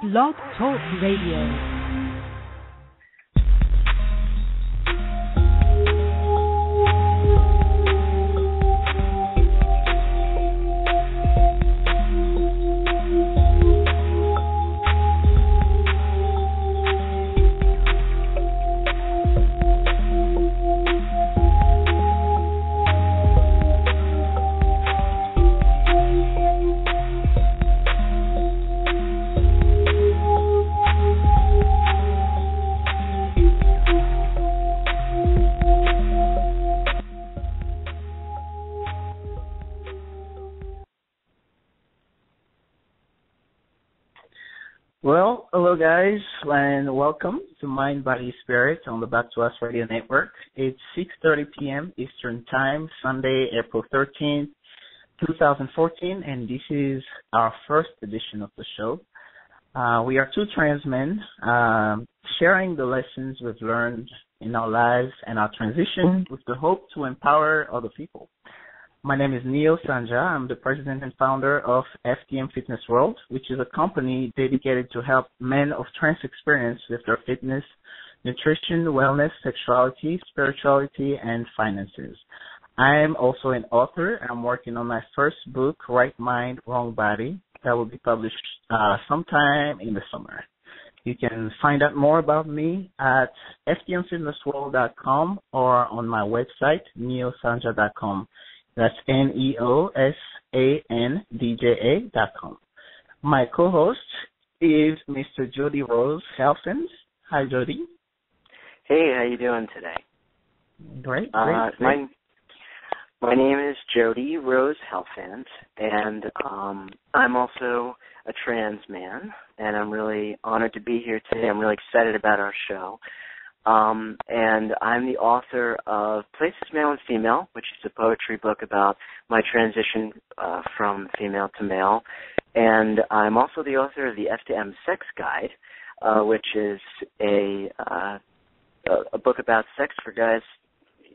Blog Talk Radio. Well, hello guys, and welcome to Mind, Body, Spirit on the Back to Us Radio Network. It's 6:30 p.m. Eastern Time, Sunday, April 13th, 2014, and this is our first edition of the show. We are two trans men sharing the lessons we've learned in our lives and our transition with the hope to empower other people. My name is Neil Sanja. I'm the president and founder of FTM Fitness World, which is a company dedicated to help men of trans experience with their fitness, nutrition, wellness, sexuality, spirituality, and finances. I'm also an author. I'm working on my first book, Right Mind, Wrong Body, that will be published sometime in the summer. You can find out more about me at ftmfitnessworld.com or on my website, neilsanja.com. That's neosanDja.com. My co-host is Mr. Jody Rose Helfand. Hi, Jody. Hey, how you doing today? Great. My name is Jody Rose Helfand, and I'm also a trans man, and I'm really honored to be here today. I'm really excited about our show. And I'm the author of Places Male and Female, which is a poetry book about my transition from female to male. And I'm also the author of the FTM Sex Guide, which is a book about sex for guys,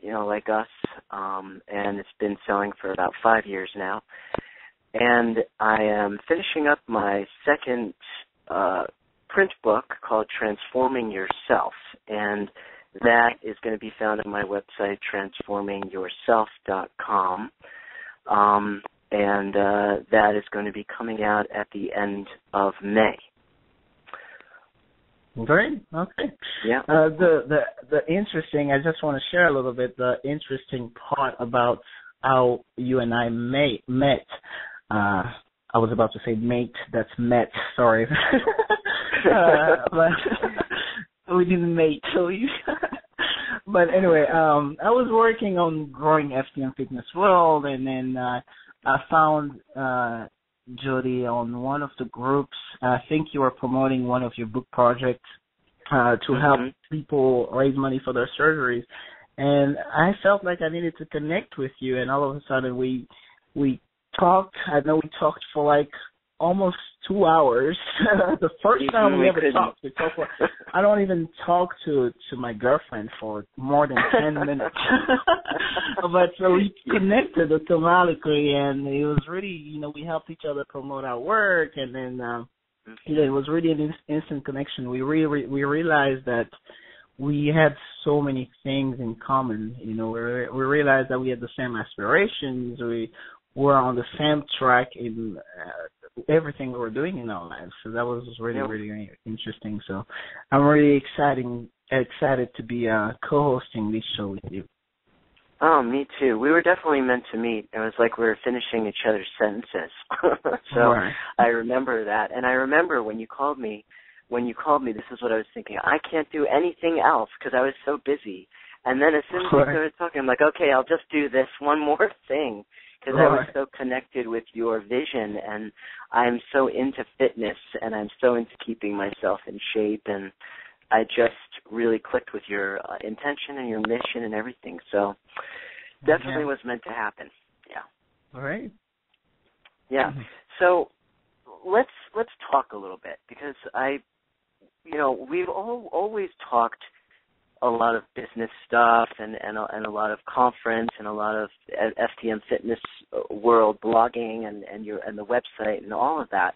you know, like us. And it's been selling for about 5 years now. And I am finishing up my second print book called Transforming Yourself, and that is going to be found on my website, transformingyourself.com, and that is going to be coming out at the end of May. Great. Okay. Yeah. The interesting, I just want to share a little bit the interesting part about how you and I met. I was about to say mate, that's met, sorry. But we didn't mate. But anyway, I was working on growing FTM Fitness World, and then I found Jody on one of the groups. I think you were promoting one of your book projects to help people raise money for their surgeries. And I felt like I needed to connect with you, and all of a sudden we talked. I know we talked for like almost 2 hours. The first time we ever talked, I don't even talk to my girlfriend for more than 10 minutes. But so we connected automatically, and it was really, you know, we helped each other promote our work, and then it was really an instant connection. We realized that we had so many things in common. You know, we realized that we had the same aspirations. We're on the same track in everything we were doing in our lives. So that was really, really interesting. So I'm really excited to be co-hosting this show with you. Oh, me too. We were definitely meant to meet. It was like we were finishing each other's sentences. So right. I remember that. And I remember when you called me, this is what I was thinking. I can't do anything else because I was so busy. And then as soon as we started talking, I'm like, okay, I'll just do this one more thing. Because I was so connected with your vision, and I'm so into fitness, and I'm so into keeping myself in shape, and I just really clicked with your intention and your mission and everything. So definitely was meant to happen. Yeah. All right. Yeah. So let's talk a little bit, because we've always talked a lot of business stuff and a lot of conference and a lot of FTM Fitness World blogging and the website and all of that.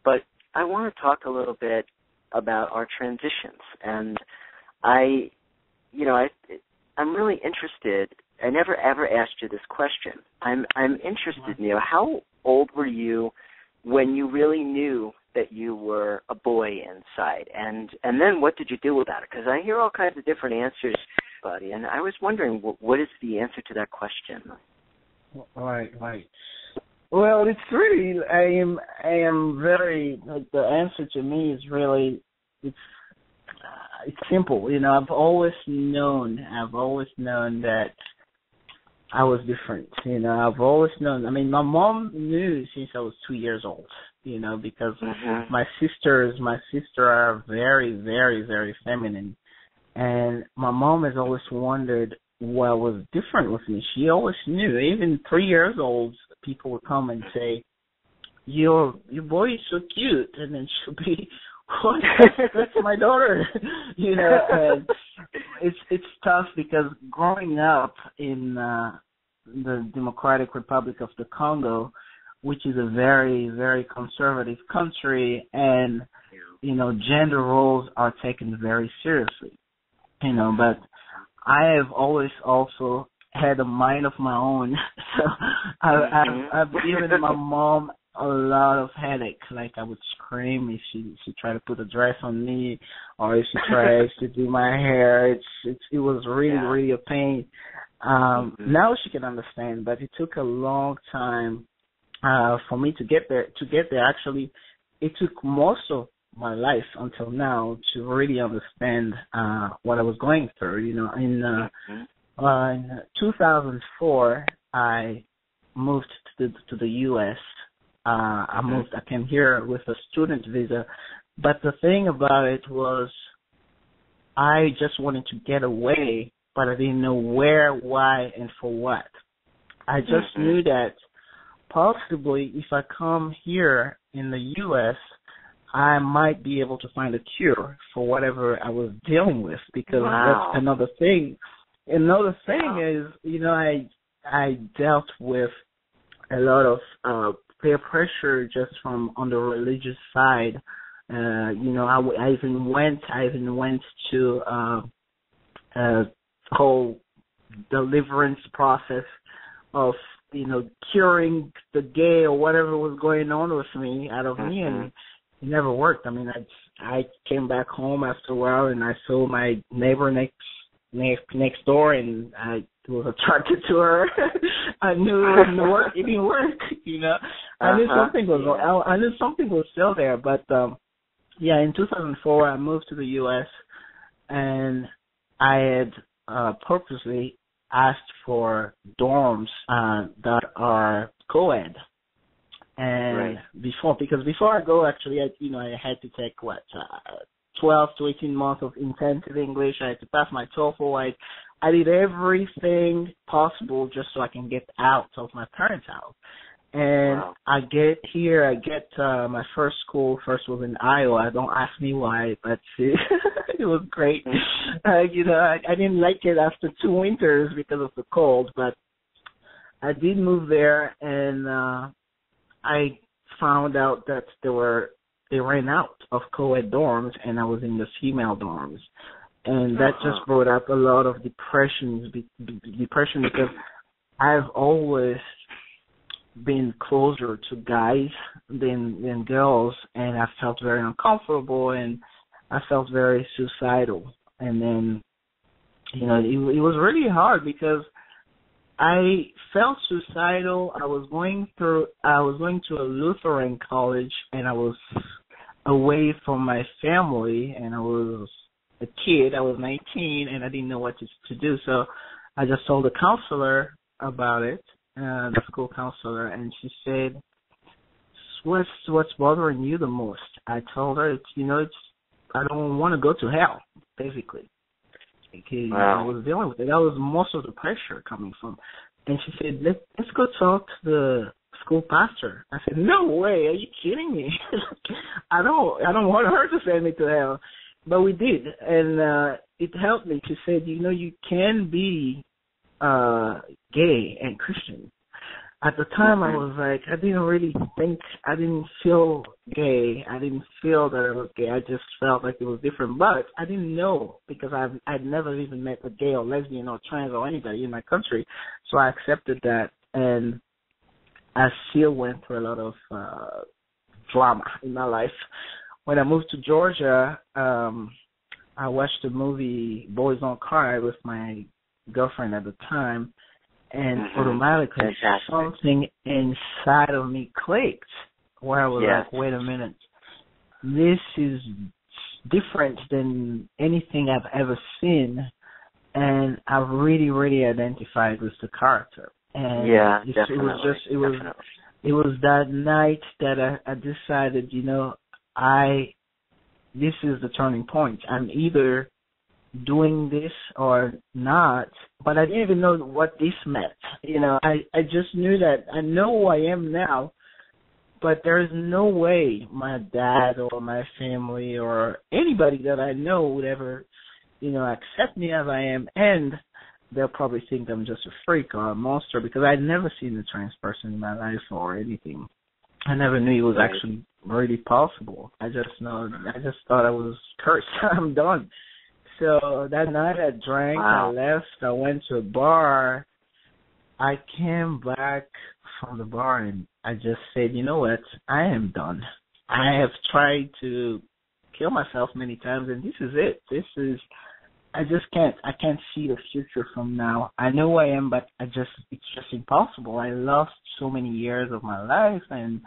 But I want to talk a little bit about our transitions, and I'm really interested. I never ever asked you this question. I'm interested, how old were you when you really knew that you were a boy inside, and then what did you do about it? Because I hear all kinds of different answers, buddy, and I was wondering what is the answer to that question? Right. Well, it's really I am very the answer to me is really it's simple. I've always known that I was different. I've always known. I mean, my mom knew since I was 2 years old. Because my sister are very, very, very feminine, and my mom has always wondered what was different with me. She always knew. Even 3 years old, people would come and say, "Your boy is so cute," and then she'll be, "What? That's my daughter." And it's tough because growing up in the Democratic Republic of the Congo, which is a very, very conservative country, and gender roles are taken very seriously. But I have always also had a mind of my own, so I've given my mom a lot of headache. Like I would scream if she tried to put a dress on me, or if she tries to do my hair. It was really a pain. Now she can understand, but it took a long time for me to get there. Actually, it took most of my life until now to really understand what I was going through. In 2004, I moved to the U.S. I came here with a student visa, but the thing about it was I just wanted to get away, but I didn't know where, why, and for what. I just knew that possibly if I come here in the U.S., I might be able to find a cure for whatever I was dealing with, because that's another thing. Another thing is, I dealt with a lot of peer pressure just from on the religious side. I even went to a whole deliverance process of curing the gay or whatever was going on with me out of me, and it never worked. I mean, I came back home after a while, and I saw my neighbor next door, and I was attracted to her. I knew it didn't work. It didn't work. I knew something was. I knew something was still there. But in 2004, I moved to the U.S. and I had purposely asked for dorms that are co-ed. And before I go, actually, I had to take 12 to 18 months of intensive English. I had to pass my TOEFL. I did everything possible just so I can get out of my parents' house. And I get here, my first school was in Iowa. Don't ask me why, but it was great. I didn't like it after 2 winters because of the cold, but I did move there, and I found out that they ran out of co-ed dorms, and I was in the female dorms. And that just brought up a lot of depression because I've always been closer to guys than girls, and I felt very uncomfortable, and I felt very suicidal. And then, it was really hard because I felt suicidal. I was going to a Lutheran college, and I was away from my family, and I was a kid. I was 19, and I didn't know what to do. So I just told the counselor about it, the school counselor, and she said, "What's bothering you the most?" I told her, I don't want to go to hell, basically. Okay, I was dealing with it. That was most of the pressure coming from. And she said, let's go talk to the school pastor. I said, no way, are you kidding me? I don't want her to send me to hell. But we did, and it helped me. She said, you can be gay and Christian. At the time, I was like, I didn't feel gay. I didn't feel that I was gay. I just felt like it was different. But I didn't know because I'd never even met a gay or lesbian or trans or anybody in my country. So I accepted that, and I still went through a lot of drama in my life. When I moved to Georgia, I watched the movie Boys Don't Cry with my girlfriend at the time, and automatically something inside of me clicked where I was like, wait a minute, this is different than anything I've ever seen, and I really, really identified with the character. And it was that night that I decided, this is the turning point. I'm either doing this or not, but I didn't even know what this meant. I just knew that I know who I am now, but there's no way my dad or my family or anybody that I know would ever, accept me as I am, and they'll probably think I'm just a freak or a monster because I'd never seen a trans person in my life or anything. I never knew it was actually really possible. I just thought I was cursed. I'm done. So that night I drank, I left, I went to a bar. I came back from the bar and I just said, you know what, I am done. I have tried to kill myself many times and this is it. I can't see the future from now. I know who I am, but it's just impossible. I lost so many years of my life and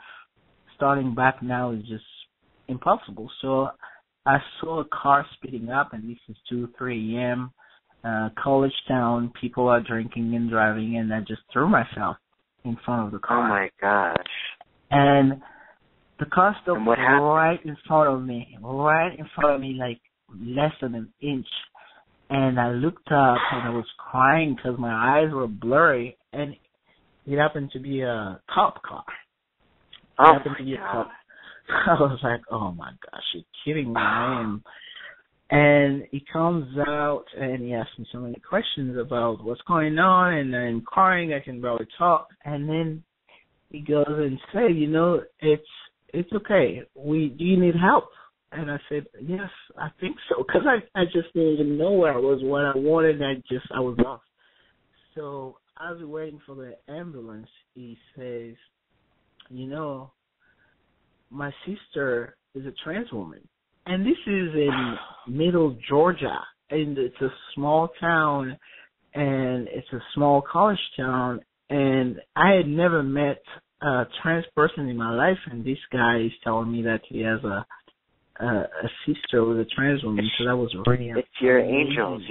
starting back now is just impossible. So I saw a car speeding up, and this is 2, 3 a.m., college town, people are drinking and driving, and I just threw myself in front of the car. Oh, my gosh. And the car stopped right in front of me, like less than an inch. And I looked up, and I was crying because my eyes were blurry, and it happened to be a cop car. Oh, my God. I was like, oh, my gosh, you're kidding me, man. And he comes out, and he asks me so many questions about what's going on, and I'm crying, I can barely talk. And then he goes and says, it's okay. Do you need help? And I said, yes, I think so, because I just didn't even know where I was, what I wanted, I was lost. So as we're waiting for the ambulance, he says, my sister is a trans woman. And this is in middle Georgia, and it's a small town, and it's a small college town, and I had never met a trans person in my life, and this guy is telling me that he has a sister with a trans woman, so that was really It's your angels, it's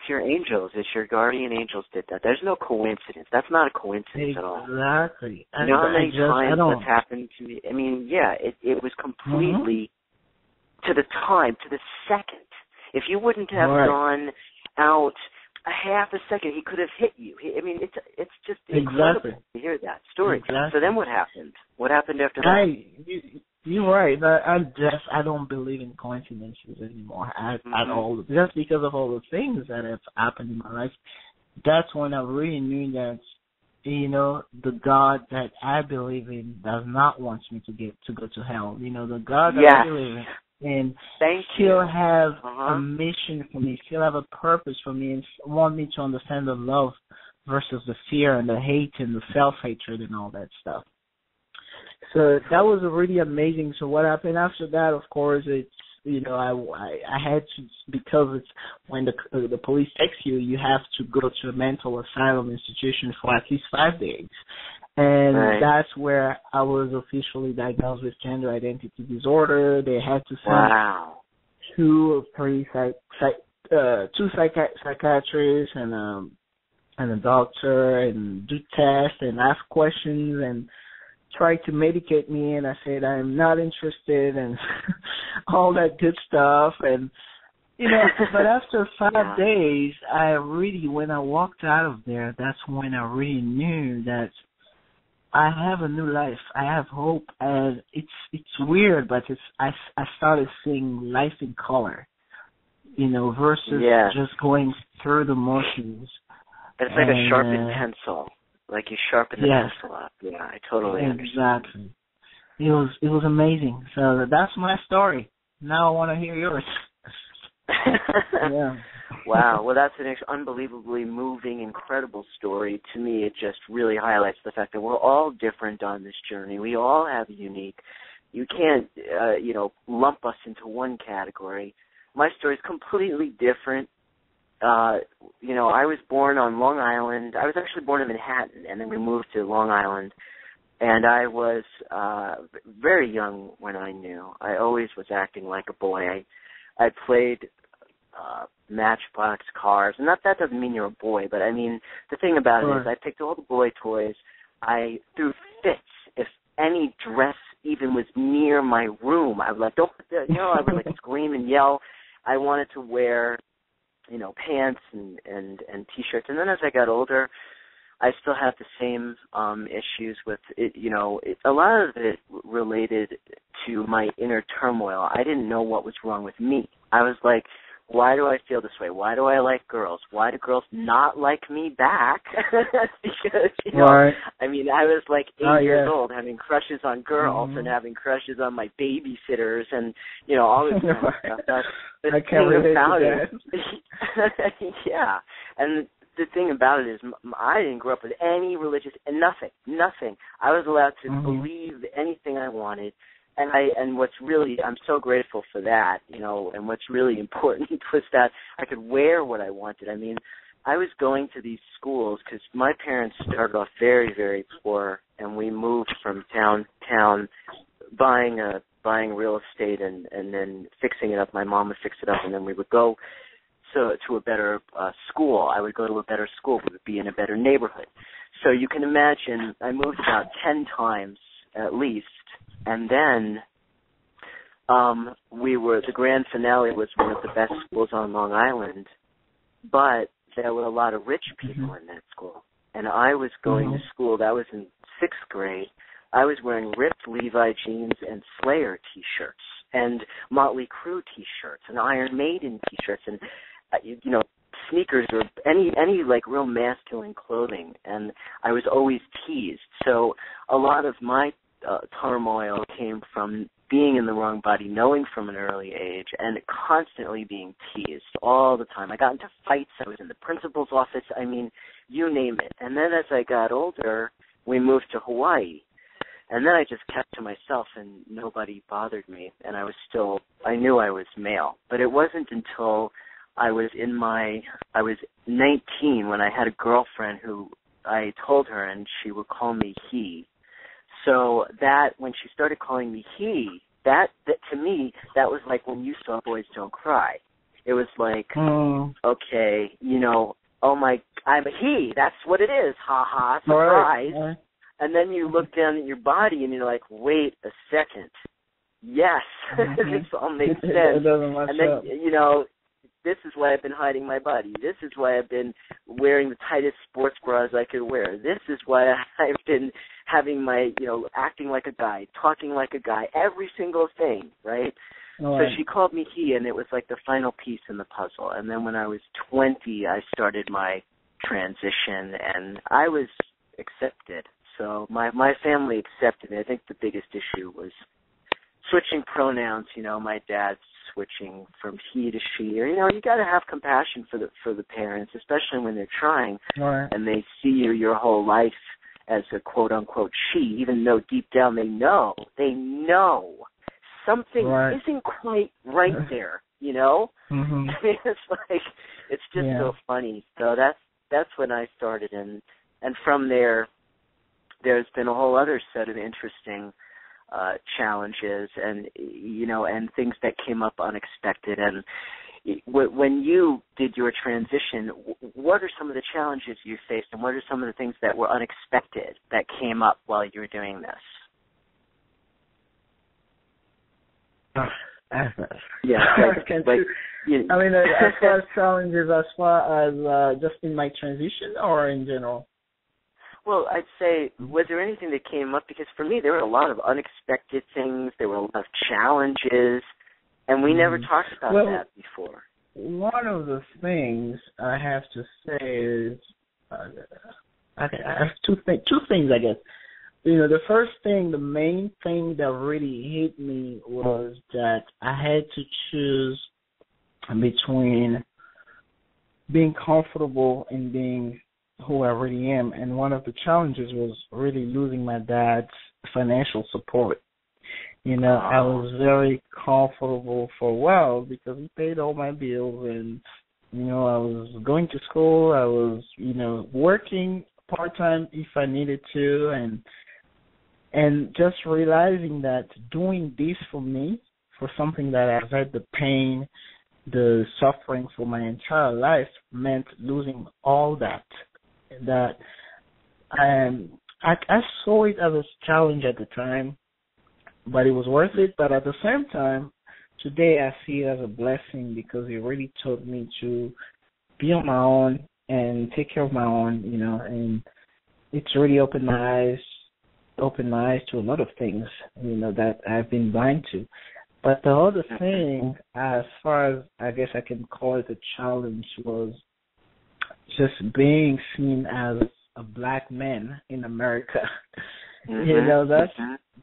your angels, it's your guardian angels did that. There's no coincidence. That's not a coincidence at all. Exactly. You know how many times that's happened to me? I mean, it was completely to the time, to the second. If you wouldn't have gone out a half a second, he could have hit you. It's just incredible to hear that story. Exactly. So then what happened? What happened after that? You're right. I don't believe in coincidences anymore at all. Just because of all the things that have happened in my life, that's when I really knew that, the God that I believe in does not want me to go to hell. The God that I believe in still have a mission for me, still have a purpose for me, and want me to understand the love versus the fear and the hate and the self-hatred and all that stuff. So that was really amazing. So what happened after that, of course, it's, I had to, because it's when the police takes you, you have to go to a mental asylum institution for at least 5 days. And that's where I was officially diagnosed with gender identity disorder. They had to send 2 or 3 psychiatrists and a doctor and do tests and ask questions and try to medicate me, and I said I'm not interested and all that good stuff. And but after 5 days, when I walked out of there, that's when I really knew that I have a new life. I have hope, and it's weird, but I started seeing life in color, versus just going through the motions. It's like a sharpened pencil. Like you sharpen the Yes. pencil up. Yeah, I totally understand. Exactly. It was amazing. So that's my story. Now I want to hear yours. Yeah. Wow. Well, that's an unbelievably moving, incredible story. To me, it just really highlights the fact that we're all different on this journey. We all have unique. You can't, lump us into one category. My story is completely different. I was born on Long Island. I was actually born in Manhattan, and then we moved to Long Island. And I was very young when I knew. I always was acting like a boy. I played Matchbox cars. And that doesn't mean you're a boy, but I mean, the thing about it is I picked all the boy toys. I threw fits if any dress even was near my room. I was like, I would like scream and yell. I wanted to wear, pants and T-shirts. And then as I got older, I still have the same issues with it. A lot of it related to my inner turmoil. I didn't know what was wrong with me. I was like, why do I feel this way? Why do I like girls? Why do girls not like me back? Because, right. I mean, I was like 8 years old having crushes on girls and having crushes on my babysitters and, all this kind of stuff. I can't relate to that. Yeah. And the thing about it is I didn't grow up with any religious, nothing. I was allowed to believe anything I wanted. And what's really, I'm so grateful for that, and what's really important was that I could wear what I wanted. I mean, I was going to these schools because my parents started off very, very poor, and we moved from town to town, buying real estate and then fixing it up. My mom would fix it up, and then we would go to a better school. I would go to a better school. We would be in a better neighborhood. So you can imagine I moved about 10 times at least. And then the grand finale was one of the best schools on Long Island, but there were a lot of rich people in that school. And I was going to school, that was in 6th grade. I was wearing ripped Levi jeans and Slayer T-shirts and Motley Crue T-shirts and Iron Maiden T-shirts and, sneakers or any like real masculine clothing. And I was always teased. So a lot of my turmoil came from being in the wrong body, knowing from an early age, and constantly being teased all the time. I got into fights. I was in the principal's office. I mean, you name it. And then as I got older, we moved to Hawaii. And then I just kept to myself, and nobody bothered me. And I knew I was male. But it wasn't until I was 19 when I had a girlfriend who I told her, and she would call me he. So that when she started calling me he, that to me, that was like when you saw Boys Don't Cry. It was like, okay, I'm a he. That's what it is. Ha ha, surprise. Right. And then you look down at your body and you're like, wait a second. Yes, this all makes sense. It doesn't match and then, up. This is why I've been hiding my body. This is why I've been wearing the tightest sports bras I could wear. This is why I've been having my, acting like a guy, talking like a guy, every single thing, right? So she called me he, and it was like the final piece in the puzzle. And then when I was 20, I started my transition, and I was accepted. So my family accepted me. I think the biggest issue was switching pronouns. My dad's switching from he to she. Or, you got to have compassion for the parents, especially when they're trying, and they see you your whole life as a quote-unquote she, even though deep down they know something isn't quite right there, It's like, it's just so funny. So that's when I started, and from there, there's been a whole other set of interesting challenges and things that came up unexpected. And when you did your transition, what are some of the challenges you faced, and what are some of the things that were unexpected that came up while you were doing this? Yeah, as far as challenges, as far as just in my transition or in general? Well, I'd say, was there anything that came up? Because for me, there were a lot of unexpected things. There were a lot of challenges, and we never talked about that before. One of the things I have to say is I have two things, I guess. The first thing, the main thing that really hit me was that I had to choose between being comfortable and being who I really am. And one of the challenges was really losing my dad's financial support. I was very comfortable for a while because he paid all my bills, and, I was going to school. I was, working part-time if I needed to, and just realizing that doing this for me, for something that I've had the pain, the suffering for my entire life, meant losing all that. I saw it as a challenge at the time, but it was worth it. But at the same time, today I see it as a blessing because it really taught me to be on my own and take care of my own, and it's really opened my eyes to a lot of things, that I've been blind to. But the other thing, as far as I guess I can call it a challenge, was just being seen as a black man in America.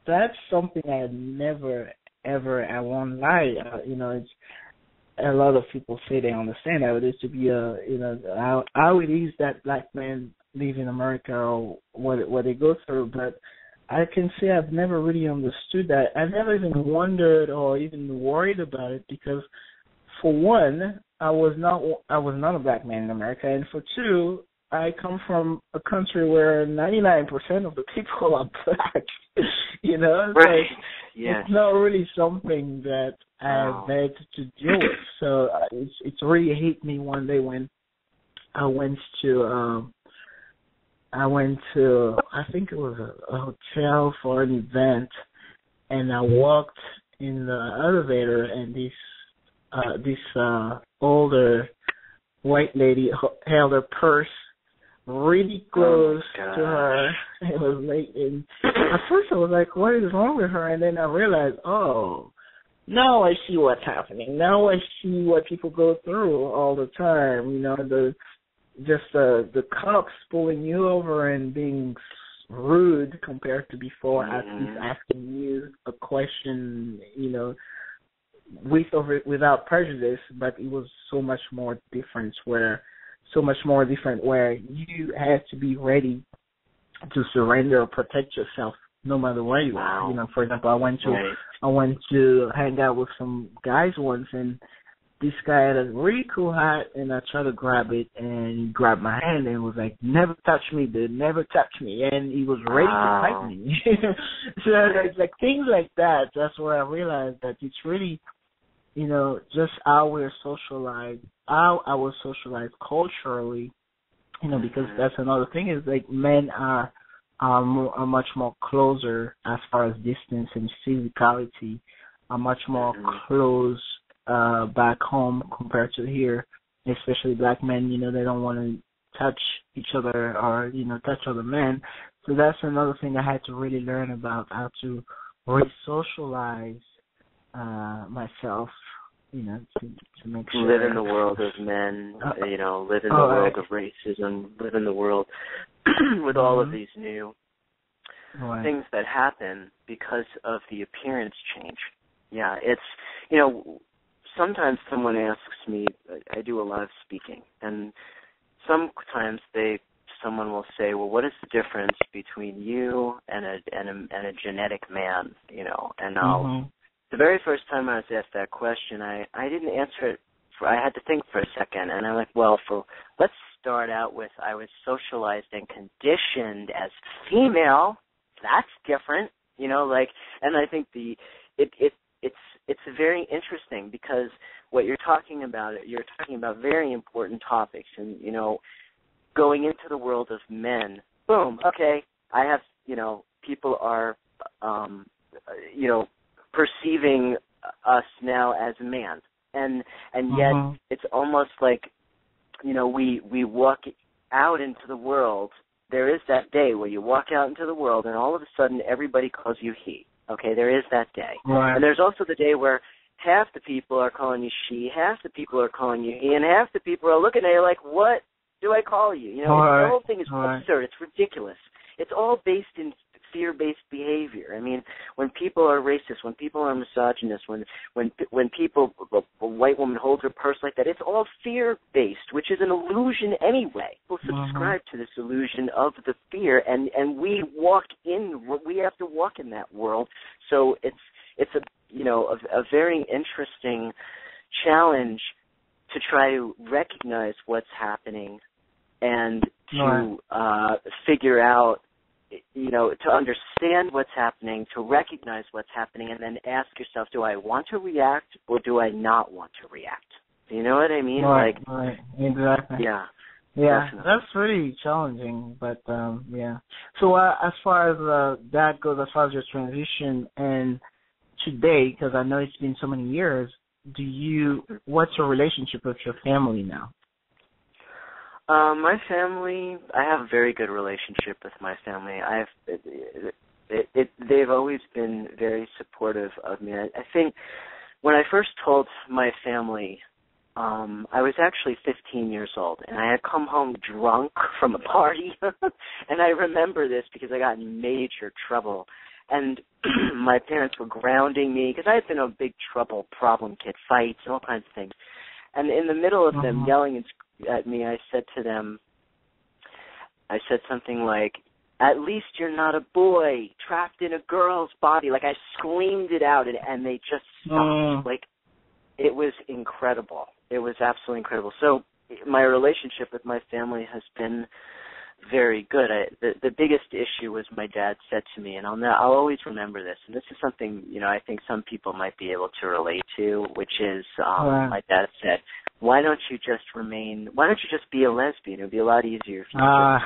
That's something I had never, ever, I won't lie, it's a lot of people say they understand how it is to be how it is that black men live in America or what they go through, but I can say I've never really understood that. I never even wondered or even worried about it because, for one, I was not a black man in America, and for two, I come from a country where 99% of the people are black. Right. Yes. It's not really something that I've had to deal with. So it's really hit me one day when I went to I think it was a hotel for an event, and I walked in the elevator, and this older white lady held her purse really close to her. It was late, and at first I was like, what is wrong with her? And then I realized, now I see what's happening. Now I see what people go through all the time. The cops pulling you over and being rude compared to before, asking you a question, with or without prejudice, but it was so much more different where you had to be ready to surrender or protect yourself no matter where you are. For example, I went to hang out with some guys once, and this guy had a really cool hat, and I tried to grab it, and he grabbed my hand and was like, "Never touch me, dude, never touch me," and he was ready to fight me. So like things like that, that's where I realized that it's really, just how we're socialized, how I was socialized culturally, because that's another thing is like men are much more closer as far as distance and physicality, are much more close back home compared to here, especially black men. They don't want to touch each other or touch other men. So that's another thing I had to really learn about, how to re-socialize myself, to make sure. Live in the world of men, live in the world of racism, live in the world with all of these new things that happen because of the appearance change. Yeah, it's, sometimes someone asks me, I do a lot of speaking, and sometimes someone will say, well, what is the difference between you and a genetic man, and the very first time I was asked that question, I didn't answer it. I had to think for a second, and I'm like, well, let's start out with I was socialized and conditioned as female. That's different, and I think it's very interesting because what you're talking about very important topics, and going into the world of men. Boom. Okay, I have people are perceiving us now as a man, and yet it's almost like we walk out into the world. There is that day where you walk out into the world, and all of a sudden everybody calls you he. Okay, there is that day. Right. And there's also the day where half the people are calling you she, half the people are calling you he, and half the people are looking at you like, what do I call you? You know, the whole thing is absurd. It's ridiculous. It's all based in fear-based behavior. I mean, when people are racist, when people are misogynist, when people, a white woman holds her purse like that, it's all fear-based, which is an illusion anyway. People subscribe to this illusion of the fear, and we have to walk in that world. So it's a very interesting challenge to try to recognize what's happening and to figure out, to understand what's happening, to recognize what's happening, and then ask yourself, do I want to react or do I not want to react? Do you know what I mean? Right, exactly. Yeah. Yeah, definitely. That's really challenging, but yeah. So as far as that goes, as far as your transition and today, because I know it's been so many years, what's your relationship with your family now? My family, I have a very good relationship with my family. They've always been very supportive of me. I think when I first told my family, I was actually 15 years old, and I had come home drunk from a party, and I remember this because I got in major trouble, and my parents were grounding me because I had been in a big trouble, problem kid, fights, all kinds of things. And in the middle of them yelling at me, I said to them, something like, at least you're not a boy trapped in a girl's body. Like, I screamed it out, and they just stopped. Like, it was incredible. It was absolutely incredible. So my relationship with my family has been very good. The biggest issue was my dad said to me, and I'll always remember this, and this is something, I think some people might be able to relate to, which is my dad said, why don't you just be a lesbian? It would be a lot easier if you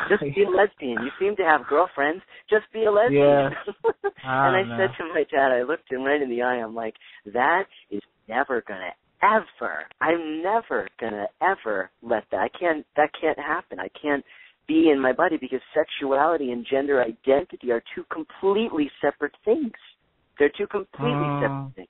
just be a lesbian. You seem to have girlfriends. Just be a lesbian. Yeah. And I said to my dad, I looked him right in the eye, I'm like, that is never going to I'm never going to ever let that can't happen. I can't be in my body because sexuality and gender identity are two completely separate things. They're two completely separate things.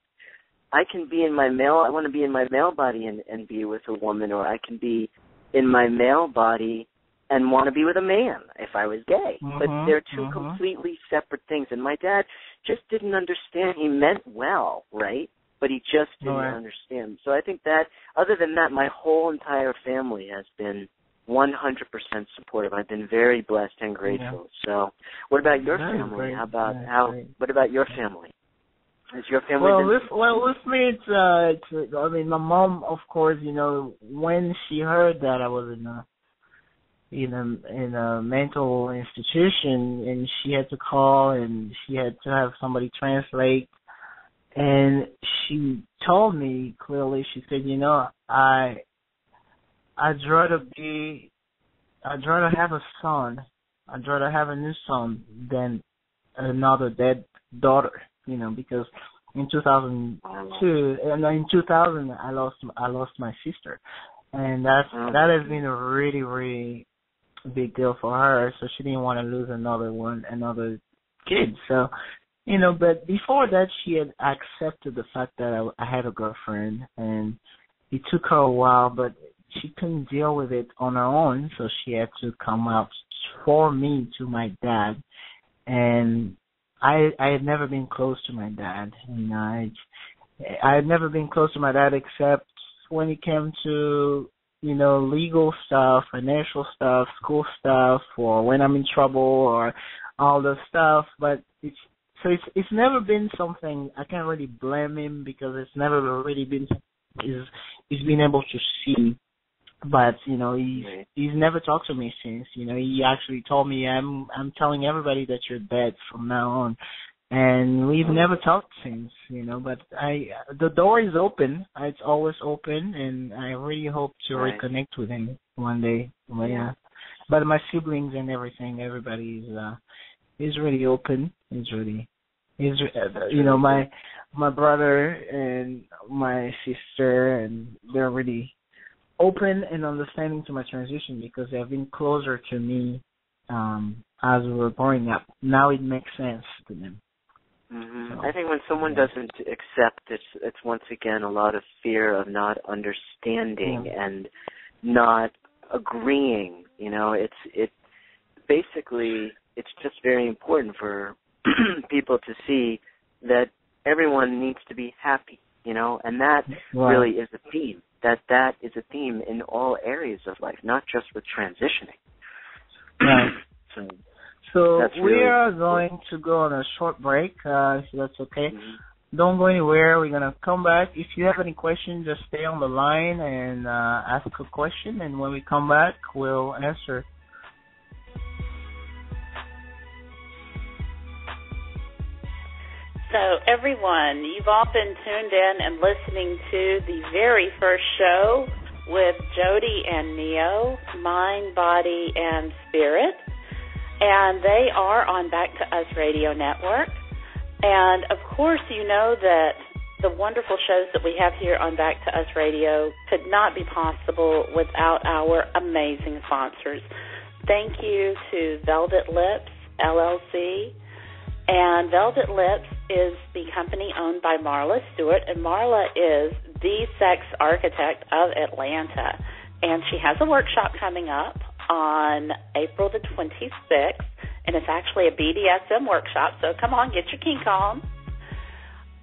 I can be I want to be in my male body and be with a woman, or I can be in my male body and want to be with a man if I was gay. But they're two completely separate things. And my dad just didn't understand. He meant well, right? But he just didn't understand. So I think that, other than that, my whole entire family has been 100% supportive. I've been very blessed and grateful. So what about your family? What about your family? Is your family with me, it's I mean, my mom, of course, when she heard that I was in a mental institution, and she had to call, and she had to have somebody translate, and she told me clearly, she said, I'd rather have a son, I'd rather have a new son than another dead daughter, because in 2002, and in 2000, I lost my sister, and that has been a really, really big deal for her. So she didn't want to lose another kid. So, but before that, she had accepted the fact that I had a girlfriend, and it took her a while, but she couldn't deal with it on her own, so she had to come out for me to my dad. And I had never been close to my dad. I had never been close to my dad except when it came to, legal stuff, financial stuff, school stuff, or when I'm in trouble, or all the stuff. But it's never been something I can't really blame him, because it's never really been he's been able to see. But he's never talked to me since. He actually told me, I'm telling everybody that you're dead from now on, and we've never talked since. But the door is open. It's always open, and I really hope to reconnect with him one day. But my siblings and everything, everybody is really open. My brother and my sister, and they're really open and understanding to my transition, because they have been closer to me as we were growing up. Now it makes sense to them. So, I think when someone doesn't accept, it's once again a lot of fear of not understanding and not agreeing. It basically, it's just very important for people to see that everyone needs to be happy, and that really is a theme. That is a theme in all areas of life, not just with transitioning. Right. So we really are going to go on a short break, if that's okay. Mm-hmm. Don't go anywhere. We're going to come back. If you have any questions, just stay on the line and ask a question, and when we come back, we'll answer. So, everyone, you've all been tuned in and listening to the very first show with Jody and Neo, Mind, Body, and Spirit. And they are on Back to Us Radio Network. And, of course, you know that the wonderful shows that we have here on Back to Us Radio could not be possible without our amazing sponsors. Thank you to Velvet Lips, LLC. And Velvet Lips is the company owned by Marla Stewart, and Marla is the sex architect of Atlanta. And she has a workshop coming up on April the 26th, and it's actually a BDSM workshop, so come on, get your kink on.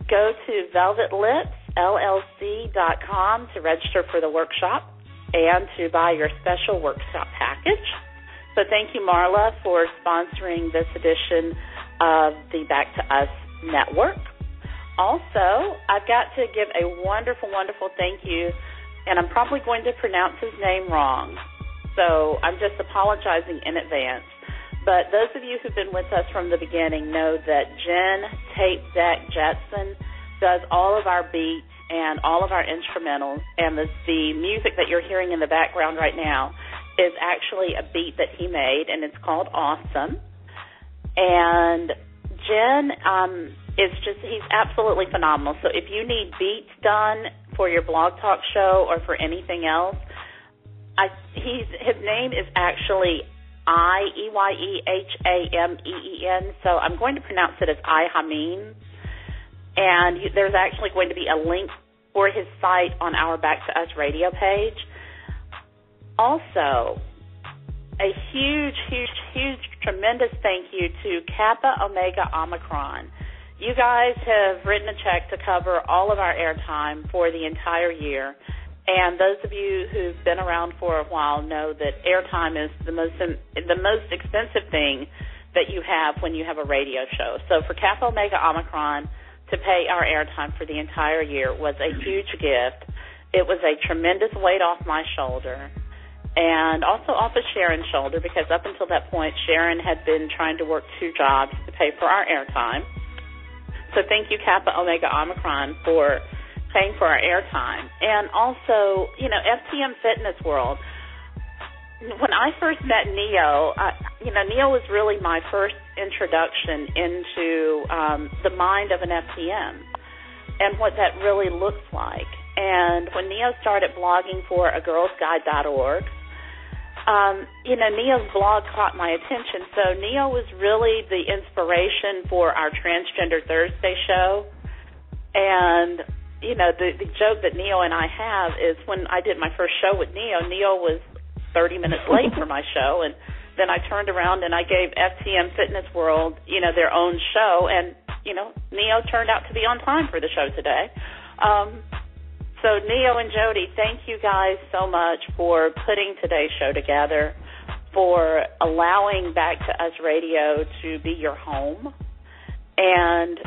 Go to velvetlipsllc.com to register for the workshop and to buy your special workshop package. So thank you, Marla, for sponsoring this edition of the Back to Us Network. Also, I've got to give a wonderful, wonderful thank you, and I'm probably going to pronounce his name wrong, so I'm just apologizing in advance. But those of you who've been with us from the beginning know that Jen Tape Deck Jetson does all of our beats and all of our instrumentals, and the music that you're hearing in the background right now is actually a beat that he made, and it's called Awesome. And Jen he's absolutely phenomenal. So if you need beats done for your Blog Talk show or for anything else, his name is actually Eyeham, so I'm going to pronounce it as Eyeham. And there's actually going to be a link for his site on our Back to Us radio page. Also, a huge, tremendous thank you to Kappa Omega Omicron. You guys have written a check to cover all of our airtime for the entire year. And those of you who've been around for a while know that airtime is the most expensive thing that you have when you have a radio show. So for Kappa Omega Omicron to pay our airtime for the entire year was a huge gift. It was a tremendous weight off my shoulder, and also off of Sharon's shoulder, because up until that point, Sharon had been trying to work 2 jobs to pay for our airtime. So thank you, Kappa Omega Omicron, for paying for our airtime. And also, FTM Fitness World. When I first met Neo, Neo was really my first introduction into the mind of an FTM and what that really looks like. And when Neo started blogging for agirlsguide.org, Neo's blog caught my attention. So Neo was really the inspiration for our Transgender Thursday show. And, the joke that Neo and I have is when I did my first show with Neo was 30 minutes late for my show. And then I turned around and I gave FTM Fitness World, their own show. And, Neo turned out to be on time for the show today. So Neo and Jody, thank you guys so much for putting today's show together, for allowing Back to Us Radio to be your home, and,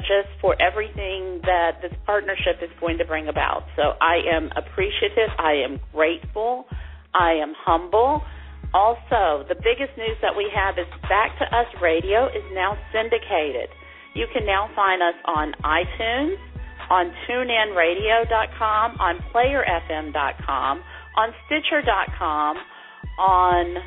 just for everything that this partnership is going to bring about. So I am appreciative. I am grateful. I am humble. Also, the biggest news that we have is Back to Us Radio is now syndicated. You can now find us on iTunes, on TuneInRadio.com, on PlayerFM.com, on Stitcher.com, on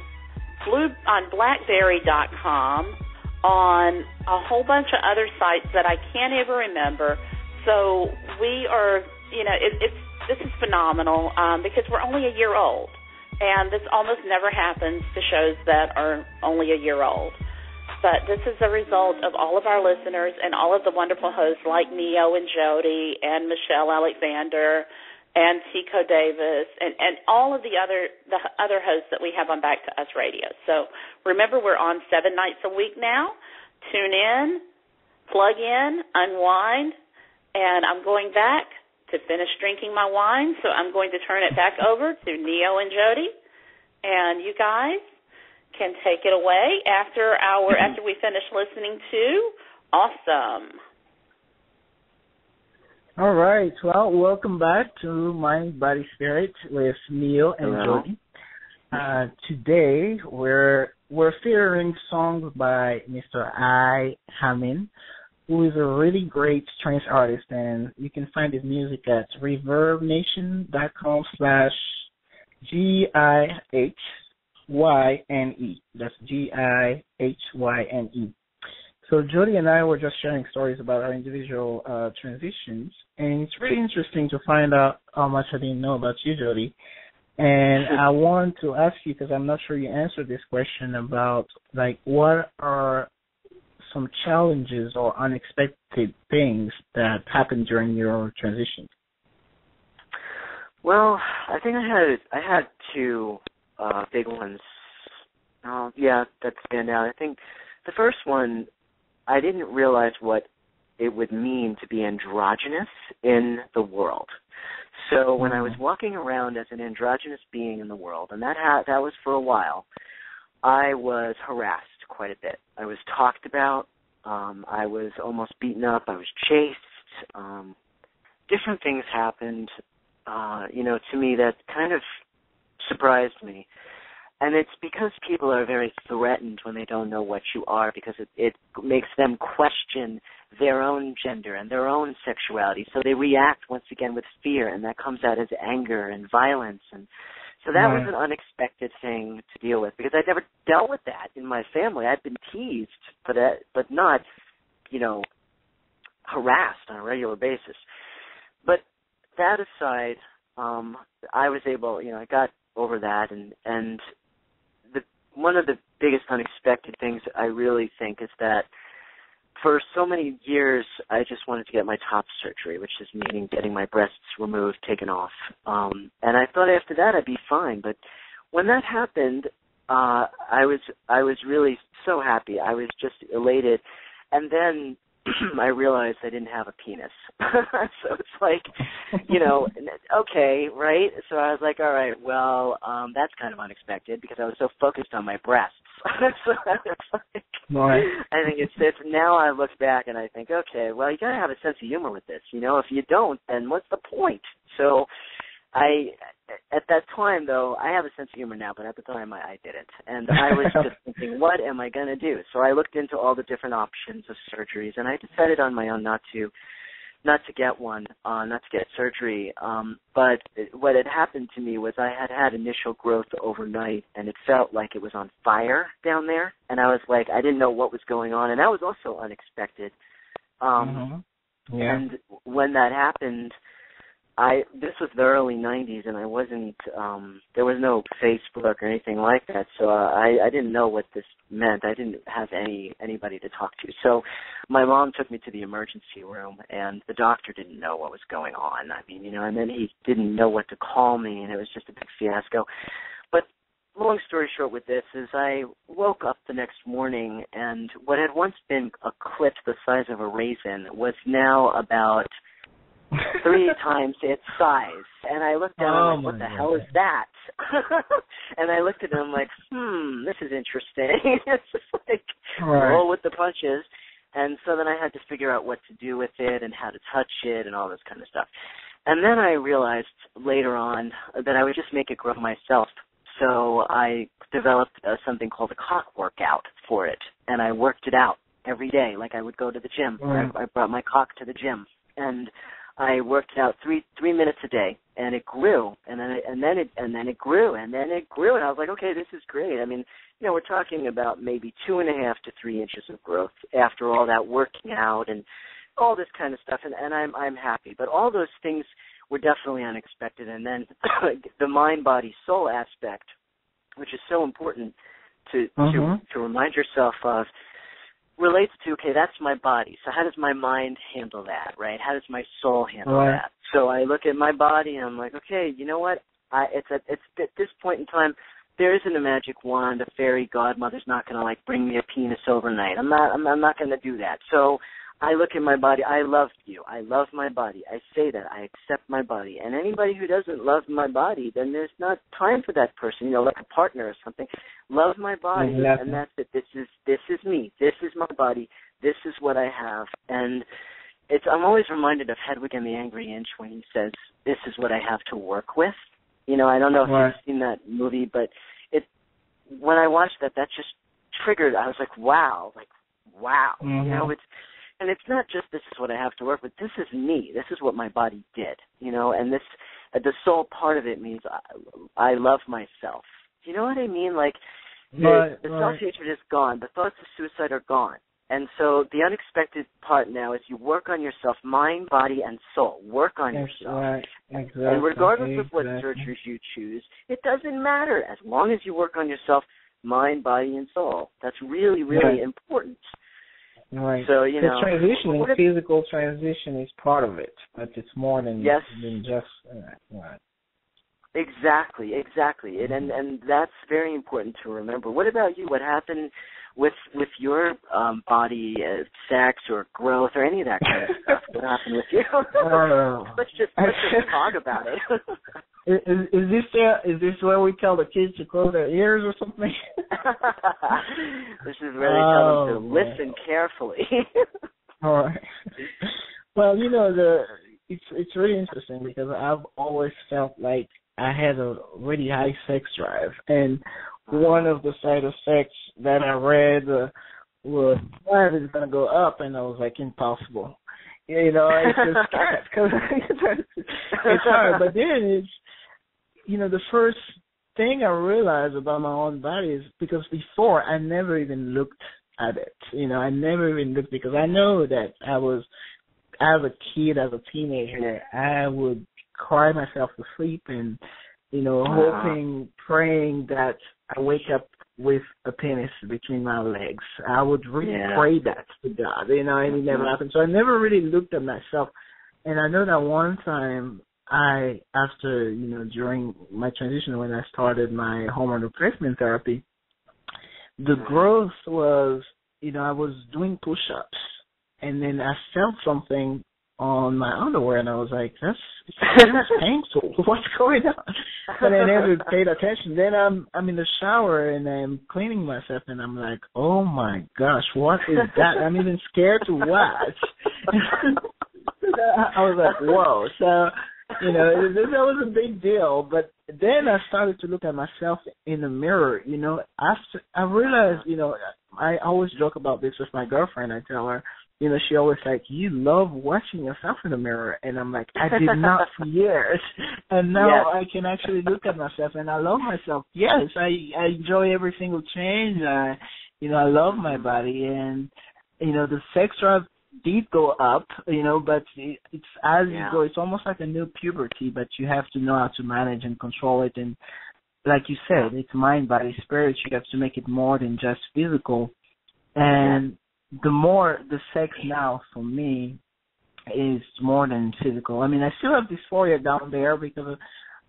BlackBerry.com, on a whole bunch of other sites that I can't even remember. So we are, this is phenomenal because we're only a year old, and this almost never happens to shows that are only a year old. But this is a result of all of our listeners and all of the wonderful hosts like Neo and Jody and Michelle Alexander and Tico Davis, and all of the other hosts that we have on Back to Us Radio. So remember, we're on 7 nights a week now. Tune in, plug in, unwind, and I'm going back to finish drinking my wine, so I'm going to turn it back over to Neo and Jody, and you guys can take it away after we finish listening to Awesome. All right. Well, welcome back to Mind, Body, Spirit with Neil and Hello. Jody. Today we're featuring songs by Mr. I. Hammond, who is a really great trance artist, and you can find his music at reverbnation.com/GIHYNE. That's GIHYNE. So Jody and I were just sharing stories about our individual transitions, and it's really interesting to find out how much I didn't know about you, Jody. And I want to ask you, because I'm not sure you answered this question, about, like, what are some challenges or unexpected things that happened during your transition? Well, I think I had two big ones. That stand out. I think the first one, I didn't realize what it would mean to be androgynous in the world. So when I was walking around as an androgynous being in the world, and that was for a while, I was harassed quite a bit. I was talked about. I was almost beaten up. I was chased. Different things happened, to me that kind of surprised me. And it's because people are very threatened when they don't know what you are, because it makes them question their own gender and their own sexuality. So they react once again with fear, and that comes out as anger and violence. And so that was an unexpected thing to deal with, because I'd never dealt with that in my family. I'd been teased, but not, harassed on a regular basis. But that aside, I was able, I got over that, and one of the biggest unexpected things I really think is that for so many years I just wanted to get my top surgery, which is meaning getting my breasts removed, taken off. And I thought after that I'd be fine. But when that happened, I was really so happy. I was just elated. And then I realized I didn't have a penis. So it's like, okay, right? So I was like, all right, well, that's kind of unexpected, because I was so focused on my breasts. So it's like, I think it's now I look back and I think, okay, well, you got to have a sense of humor with this. If you don't, then what's the point? So at that time, though, I have a sense of humor now, but at the time I didn't. And I was just thinking, what am I going to do? So I looked into all the different options of surgeries, and I decided on my own not to get one, not to get surgery. But what had happened to me was I had initial growth overnight, and it felt like it was on fire down there. And I was like, I didn't know what was going on, and that was also unexpected. And when that happened, this was the early 90s, and I wasn't, there was no Facebook or anything like that, so I didn't know what this meant. I didn't have anybody to talk to. So my mom took me to the emergency room, and the doctor didn't know what was going on. I mean, and then he didn't know what to call me, and it was just a big fiasco. But long story short with this is I woke up the next morning, and what had once been a clit the size of a raisin was now about 3 times its size. And I looked at him like, what the hell is that? And I looked at him like, this is interesting. It's just like, roll with the punches. And so then I had to figure out what to do with it and how to touch it and all this kind of stuff. And then I realized later on that I would just make it grow myself. So I developed something called a cock workout for it. And I worked it out every day. Like I would go to the gym. I brought my cock to the gym. And I worked it out 3 minutes a day, and it grew, and then it grew, and then it grew, and I was like, okay, this is great. I mean, we're talking about maybe 2.5 to 3 inches of growth after all that working out and all this kind of stuff, and I'm happy. But all those things were definitely unexpected, and then the mind, body, soul aspect, which is so important to remind yourself of. relates to, okay, that's my body. So how does my mind handle that, right? How does my soul handle that? So I look at my body and I'm like, okay, you know what? It's at this point in time, there isn't a magic wand. A fairy godmother's not going to like bring me a penis overnight. I'm not going to do that. So I look at my body. I love you. I love my body. I say that. I accept my body. And anybody who doesn't love my body, then there's not time for that person. You know, like a partner or something. Love my body, and that's it. This is me. This is my body. This is what I have. And I'm always reminded of Hedwig and the Angry Inch when he says, "This is what I have to work with." You know, I don't know if you've seen that movie, but when I watched that just triggered. I was like, wow. Mm-hmm. You know, and it's not just this is what I have to work with. This is me. This is what my body did. You know, and the soul part of it means I love myself. You know what I mean? Like the self-hatred is gone. The thoughts of suicide are gone. And so the unexpected part now is you work on yourself, mind, body, and soul. Work on yourself. Right. Exactly. And regardless of what surgeries you choose, it doesn't matter as long as you work on yourself, mind, body, and soul. That's really, really important. Right. So, you know, the physical transition is part of it, but it's more than just right. Exactly. And that's very important to remember. What about you? What happened with your body, sex or growth or any of that kind of stuff? What happened with you? Let's just talk about it. Is this where we tell the kids to close their ears or something? This is where they tell them to listen carefully. All right. Well, you know, it's really interesting because I've always felt like I had a really high sex drive, and one of the side effects that I read was drive is going to go up, and I was like, impossible. You know, it's just because it's hard. But then it's, you know, the first thing I realized about my own body is because before I never even looked at it. You know, I never even looked because I know that as a kid, as a teenager, I would cry myself to sleep and, you know, hoping, praying that I wake up with a penis between my legs. I would really pray that to God, you know, and it never happened. So I never really looked at myself. And I know that one time after, you know, during my transition when I started my hormone replacement therapy, the growth was, you know, I was doing push-ups. And then I felt something on my underwear, and I was like, that's painful. What's going on? But I never paid attention. Then I'm in the shower, and I'm cleaning myself, and I'm like, oh, my gosh, what is that? I'm even scared to watch. I was like, whoa. So, you know, that was a big deal. But then I started to look at myself in the mirror, you know. After I realized, you know, I always joke about this with my girlfriend. I tell her, you know, she always like, you love watching yourself in the mirror. And I'm like, I did not for years. And now I can actually look at myself and I love myself. Yes, I enjoy every single change. I love my body. And, you know, the sex drive did go up, you know, but it's as you go, it's almost like a new puberty, but you have to know how to manage and control it. And like you said, it's mind, body, spirit. You have to make it more than just physical. And the more the sex now for me is more than physical. I mean, I still have dysphoria down there because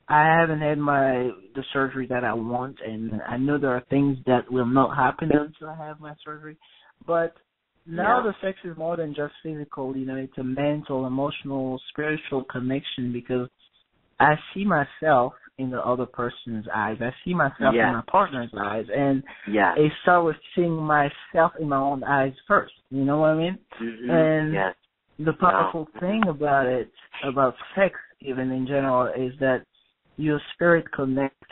I haven't had the surgery that I want, and I know there are things that will not happen until I have my surgery. But now the sex is more than just physical. You know, it's a mental, emotional, spiritual connection because I see myself in the other person's eyes. I see myself in my partner's eyes. And it starts with seeing myself in my own eyes first. You know what I mean? Mm-hmm. And the powerful thing about it, about sex even in general, is that your spirit connects.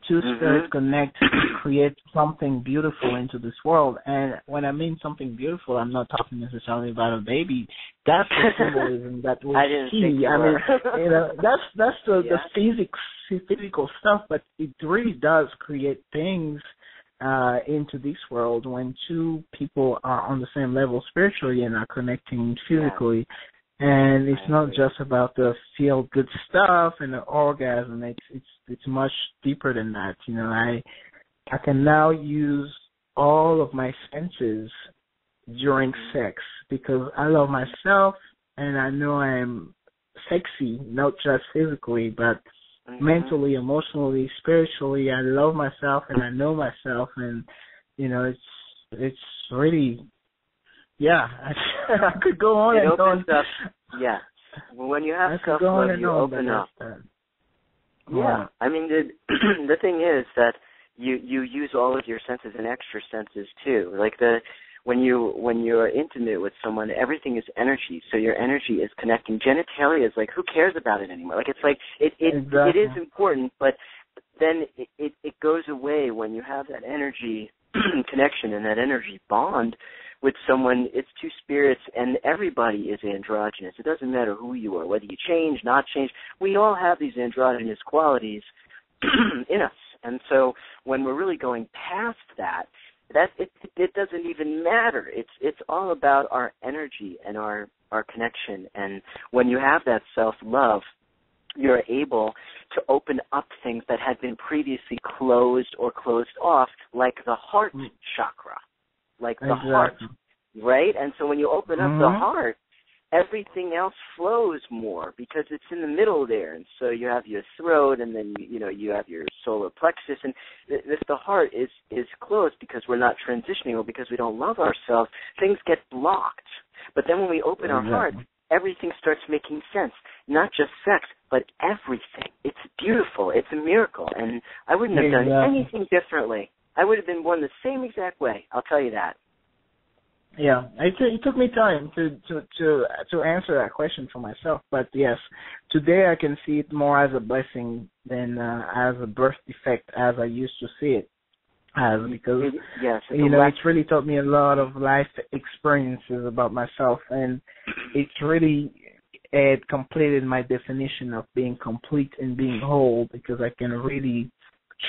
Two spirits connect to create something beautiful into this world. And when I mean something beautiful, I'm not talking necessarily about a baby. That's the symbolism that we see. I mean, you know, that's the physical stuff, but it really does create things into this world when two people are on the same level spiritually and are connecting physically. And it's not just about the feel-good stuff and the orgasm. It's much deeper than that. You know, I can now use all of my senses during sex, because I love myself and I know I'm sexy, not just physically, but mentally, emotionally, spiritually. I love myself and I know myself, and it's really, yeah. I could go on and on. Up, yeah. When you have self-love, you open up. Yeah. I mean, the thing is that you use all of your senses and extra senses too. Like when you're intimate with someone, everything is energy. So your energy is connecting. Genitalia is like, who cares about it anymore? Like, it's like it is important, but then it goes away when you have that energy connection and that energy bond with someone. It's two spirits, and everybody is androgynous. It doesn't matter who you are, whether you change, not change. We all have these androgynous qualities in us. And so when we're really going past that it doesn't even matter. It's all about our energy and our connection. And when you have that self-love, you're able to open up things that had been previously closed or closed off, like the heart chakra, like the heart, right? And so when you open up the heart, everything else flows more because it's in the middle there. And so you have your throat, and then you have your solar plexus, and if the heart is closed because we're not transitioning or because we don't love ourselves, things get blocked. But then when we open our heart, everything starts making sense. Not just sex, but everything. It's beautiful. It's a miracle. And I wouldn't have done anything differently. I would have been born the same exact way. I'll tell you that. Yeah, it took me time to answer that question for myself, but yes, today I can see it more as a blessing than as a birth defect as I used to see it as, because it's really taught me a lot of life experiences about myself, and it's really completed my definition of being complete and being whole, because I can really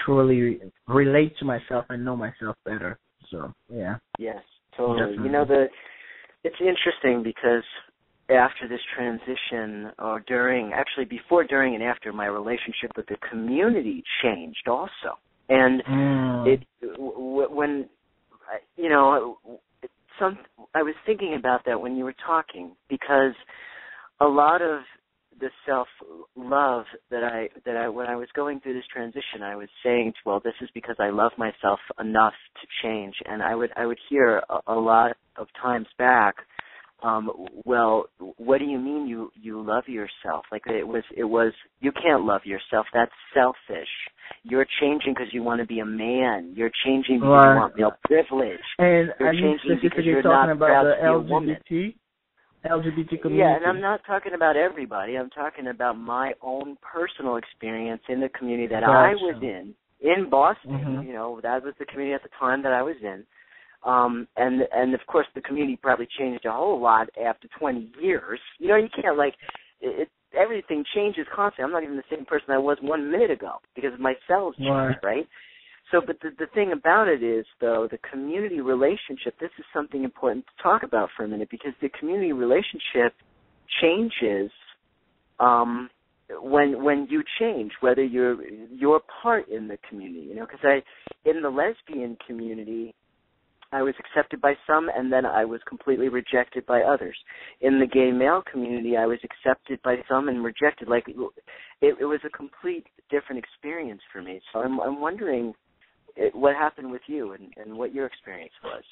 truly relate to myself and know myself better. So yeah. Yes. Totally. Definitely. It's interesting because after this transition, or before, during, and after, my relationship with the community changed also. And I was thinking about that when you were talking, because a lot of the self-love that when I was going through this transition, I was saying, well, this is because I love myself enough to change. And I would hear a lot of times back, well, what do you mean you love yourself? Like it was you can't love yourself. That's selfish. You're changing because you want to be a man. You're changing because you want male privilege. And you're changing because you're not proud to be a woman. LGBT community. Yeah, and I'm not talking about everybody. I'm talking about my own personal experience in the community that I was in Boston. That was the community at the time that I was in. And of course the community probably changed a whole lot after 20 years. You can't everything changes constantly. I'm not even the same person I was 1 minute ago because my cells changed, right? So, but the thing about it is, though, the community relationship, this is something important to talk about for a minute, because the community relationship changes when you change, whether you're part in the community, because in the lesbian community, I was accepted by some, and then I was completely rejected by others. In the gay male community, I was accepted by some and rejected. Like, it was a complete different experience for me. So I'm wondering what happened with you and what your experience was.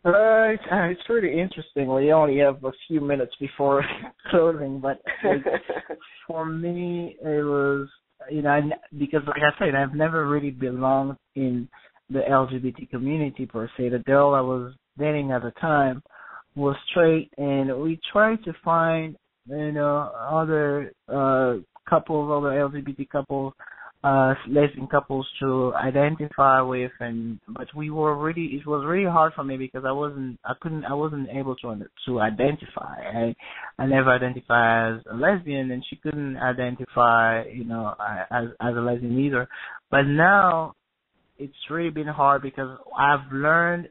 It's really interesting. We only have a few minutes before closing, but for me, it was, because like I said, I've never really belonged in the LGBT community per se. The girl I was dating at the time was straight, and we tried to find, other couples, other LGBT couples, lesbian couples to identify with, but it was really hard for me because I wasn't able to identify. I never identified as a lesbian, and she couldn't identify, as a lesbian either. But now it's really been hard because I've learned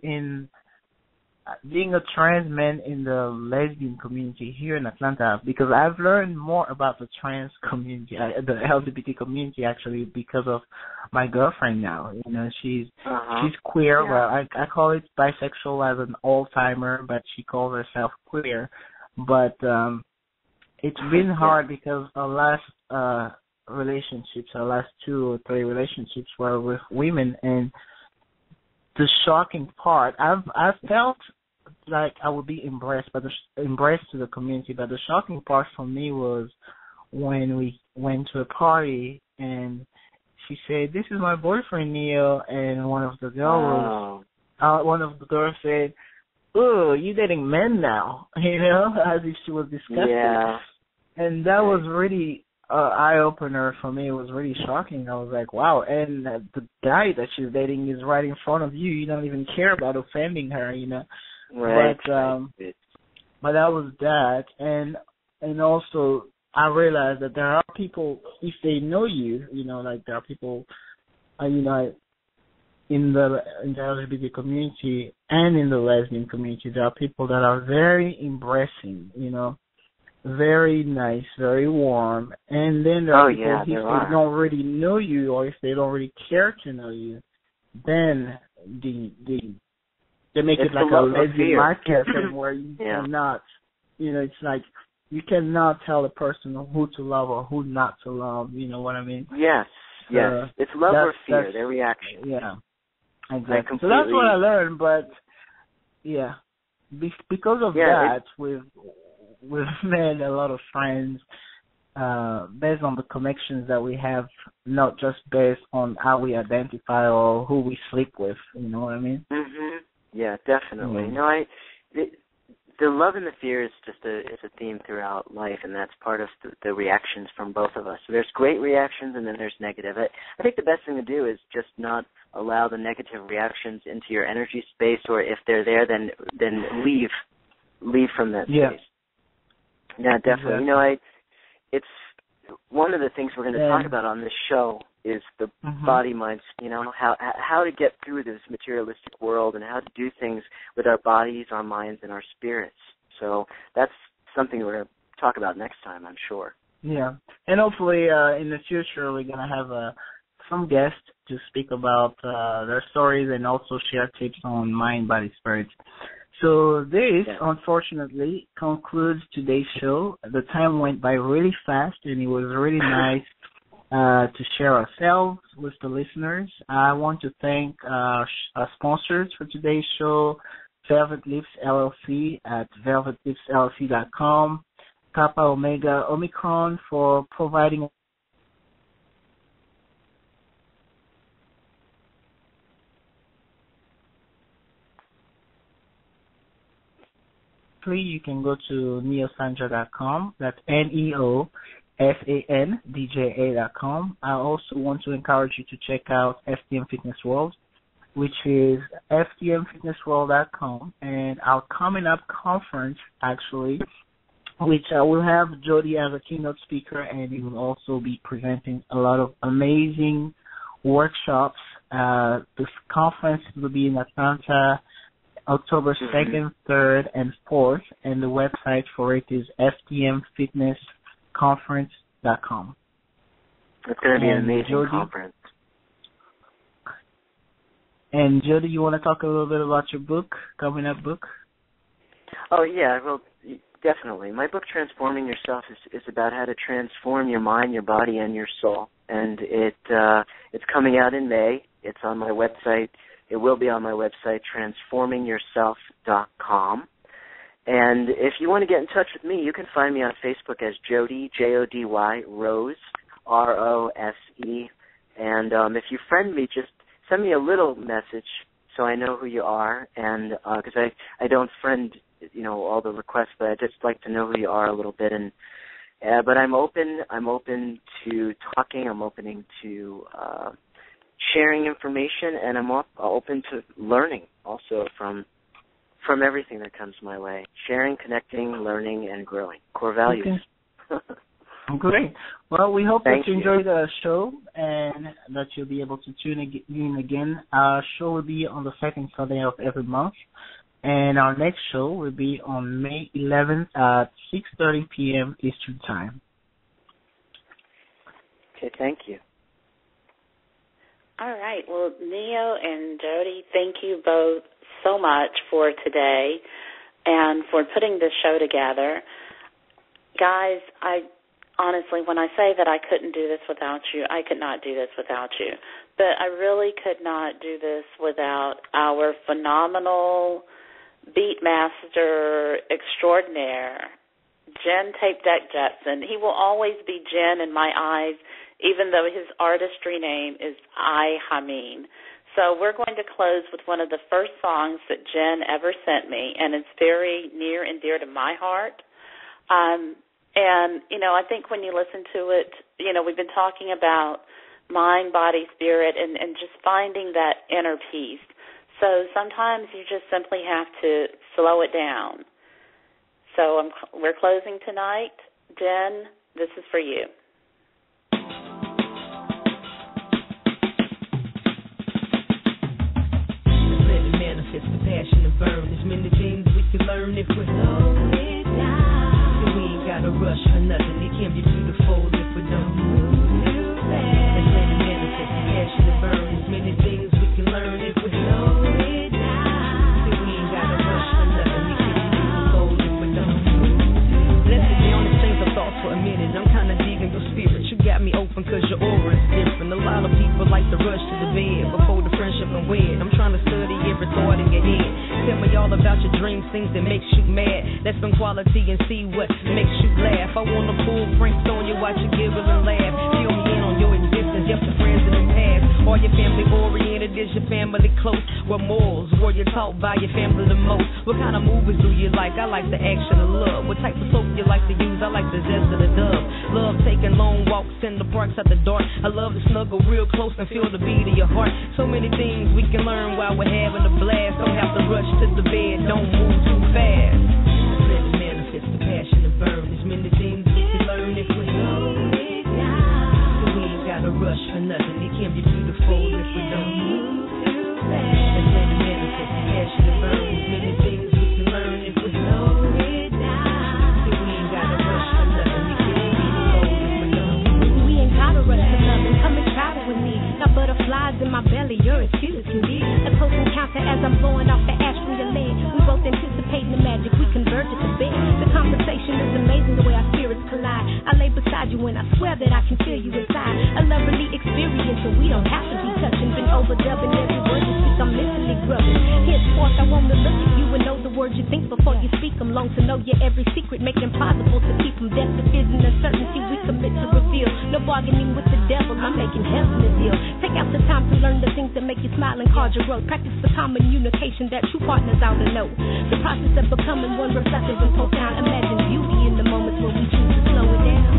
being a trans man in the lesbian community here in Atlanta, because I've learned more about the trans community, the LGBT community actually, because of my girlfriend now. You know, she's queer. Yeah. Well, I call it bisexual as an old timer, but she calls herself queer. But it's been hard because our last relationships, our last 2 or 3 relationships were with women, and the shocking part, I've felt like I would be embraced to the community, but the shocking part for me was when we went to a party and she said, "This is my boyfriend Neil," and one of the girls said, "Oh, you dating men now?" You know, as if she was disgusted. Yeah. And that was really eye-opener for me. It was really shocking. I was like, wow. And the guy that she's dating is right in front of you. You don't even care about offending her, you know. Right. But that was that. And also I realized that there are people, if they know you, you know, like there are people, you know, in the LGBT community and in the lesbian community, there are people that are very embracing, you know, very nice, very warm, and then there are people, if they don't really know you or if they don't really care to know you, then they make it like a lesbian market where you cannot, you know, it's like you cannot tell a person who to love or who not to love, you know what I mean? Yes, it's love or fear, their reaction. Yeah, exactly. So that's what I learned, but yeah, because of that, we've made a lot of friends based on the connections that we have, not just based on how we identify or who we sleep with. You know what I mean? Mhm. Yeah, definitely. Mm-hmm. No, the love and the fear is just it's a theme throughout life, and that's part of the reactions from both of us. So there's great reactions, and then there's negative. I think the best thing to do is just not allow the negative reactions into your energy space, or if they're there, then leave from that space. Yeah, definitely. Exactly. You know, it's one of the things we're going to talk about on this show is the body, mind, you know, how to get through this materialistic world and how to do things with our bodies, our minds, and our spirits. So that's something we're going to talk about next time, I'm sure. Yeah, and hopefully in the future we're going to have some guests to speak about their stories and also share tips on mind, body, spirit. So this, unfortunately, concludes today's show. The time went by really fast, and it was really nice to share ourselves with the listeners. I want to thank our sponsors for today's show, Velvet Lips LLC at velvetlipsllc.com, Kappa Omega Omicron for providing you can go to neosandra.com. That's neosandja.com. I also want to encourage you to check out FTM Fitness World, which is ftmfitnessworld.com, and our coming up conference, actually, which I will have Jody as a keynote speaker, and he will also be presenting a lot of amazing workshops. This conference will be in Atlanta, October 2nd, 3rd, and 4th, and the website for it is ftmfitnessconference.com. It's going to be an amazing conference. And Jody, you want to talk a little bit about your book, coming up book? Oh, yeah, well, definitely. My book, Transforming Yourself, is about how to transform your mind, your body, and your soul. And it's coming out in May. It's on my website. It will be on my website, transformingyourself.com. And if you want to get in touch with me, you can find me on Facebook as Jody, Jody, Rose, Rose. And if you friend me, just send me a little message so I know who you are. And because I don't friend, you know, all the requests, but I just like to know who you are a little bit. And but I'm open to talking. I'm open to sharing information, and I'm open to learning also from everything that comes my way. Sharing, connecting, learning, and growing. Core values. Okay. Great. Well, we hope that you enjoyed the show and that you'll be able to tune in again. Our show will be on the second Sunday of every month. And our next show will be on May 11th at 6:30 p.m. Eastern Time. Okay, thank you. All right. Well, Neo and Jody, thank you both so much for today and for putting this show together. Guys, I honestly, when I say that I couldn't do this without you, I could not do this without you. But I really could not do this without our phenomenal beatmaster extraordinaire, Jen Tape Deck Jetson. He will always be Jen in my eyes, even though his artistry name is Hameen. So we're going to close with one of the first songs that Jen ever sent me, and it's very near and dear to my heart. And, you know, I think when you listen to it, you know, we've been talking about mind, body, spirit, and just finding that inner peace. So sometimes you just simply have to slow it down. So we're closing tonight. Jen, this is for you. Let it manifest the passion to burn. There's many things we can learn if we slow it down. We ain't got to rush for nothing. It can be beautiful if we don't move too fast. Let's let it manifest the passion to burn. There's many things we can learn if we slow it down. We ain't got to rush for nothing. It can be beautiful if we don't move too fast. Let's sit down and change our thoughts for a minute. I'm kind of digging your spirit. You got me open because your aura is different. A lot of people like to rush to the bed before the friendship and wed. I'm trying to study every thought in your head. Tell me all about your dreams, things that makes you mad. Let's spend quality and see what makes you laugh. I wanna pull pranks on you, watch you giggle and laugh. Fill me in on your existence, yep, the friends in the past. Are your family oriented? Is your family close? What morals were you taught by your family the most? What kind of movies do you like? I like the action of love. What type of soap you like to use? I like the zest of the dove. Love taking long walks in the parks at the dark. I love to snuggle real close and feel the beat of your heart. So many things we can learn while we're having a blast. Don't have to rush to the bed, don't move too fast. Let it manifest the passion to burn. There's many things we can learn if we slow it down. So we ain't got to rush for nothing. It can be beautiful if we don't move too fast. Let's let it manifest the passion to burn. There's many things we can learn if we slow it down. So we ain't got to rush for nothing. It can be beautiful if we don't move. We ain't got to rush for nothing. Come and travel with me. Got butterflies in my belly. You're as cute as can be. A close encounter as I'm blowing off the ash from your leg. We both anticipating the magic. We converge at the bed. The conversation is amazing the way our spirits collide. I lay beside you and I swear that I can feel you inside. A lovely experience and we don't have to be touching. Been overdubbing every word you speak. I'm mentally grubbing. Henceforth I want to look at you and know the words you think before you speak them. Long to know your every secret. Make it impossible to keep them. Depth of fears and uncertainty we commit to reveal. No bargaining with the devil. I'm making heaven a deal. Take out the time to learn the things that make you smile and cause your growth. Practice the communication that true partners ought to know. The process of becoming one reflective and profound. Imagine beauty in the moments when we choose to slow it down.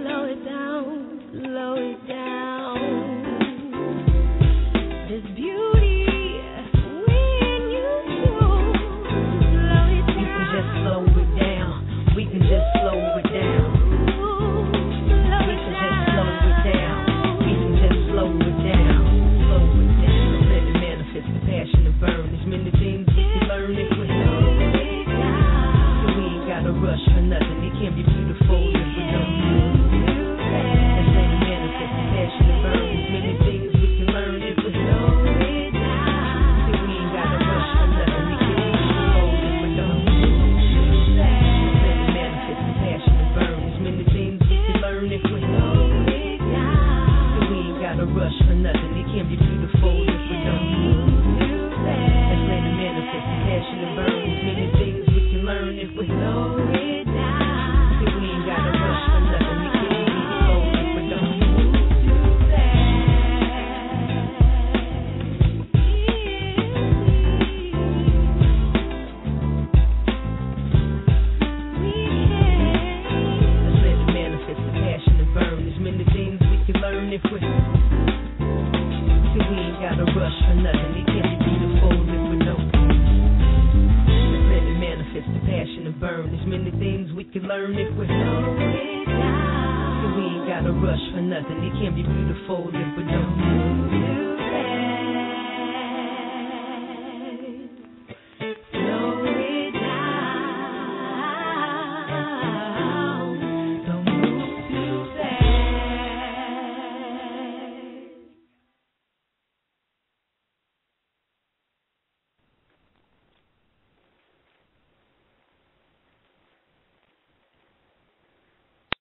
Slow it down, slow it down. There's beauty when you choose to slow it down. We can just slow it down. We can just slow it down. We can just slow it down. We can just slow it down. Slow it down. Let it manifest the passion to burn. There's many things we can learn if we slow it down. So we ain't got to rush for nothing. It can be beautiful if we don't move too fast. Let's let it manifest the passion to burn. There's many things we can learn if we slow it down. So we ain't got to rush for nothing. It can be beautiful if we don't move too fast. Let it manifest the passion to burn. There's many things we can learn if we slow it down. So we ain't got to rush for nothing. It can be beautiful if we don't move too fast. Let's let it manifest the passion to burn. There's many things we can learn if we slow it down. So we ain't got to rush for nothing. It can be beautiful if we don't move too fast. Let's let it manifest the passion to burn. There's many things we can learn if we. So we ain't got to rush for nothing. It can be beautiful if we don't. Let's let it manifest the passion to burn. There's many things we can learn if we slow it down. So we ain't got to rush for nothing. It can be beautiful if we don't.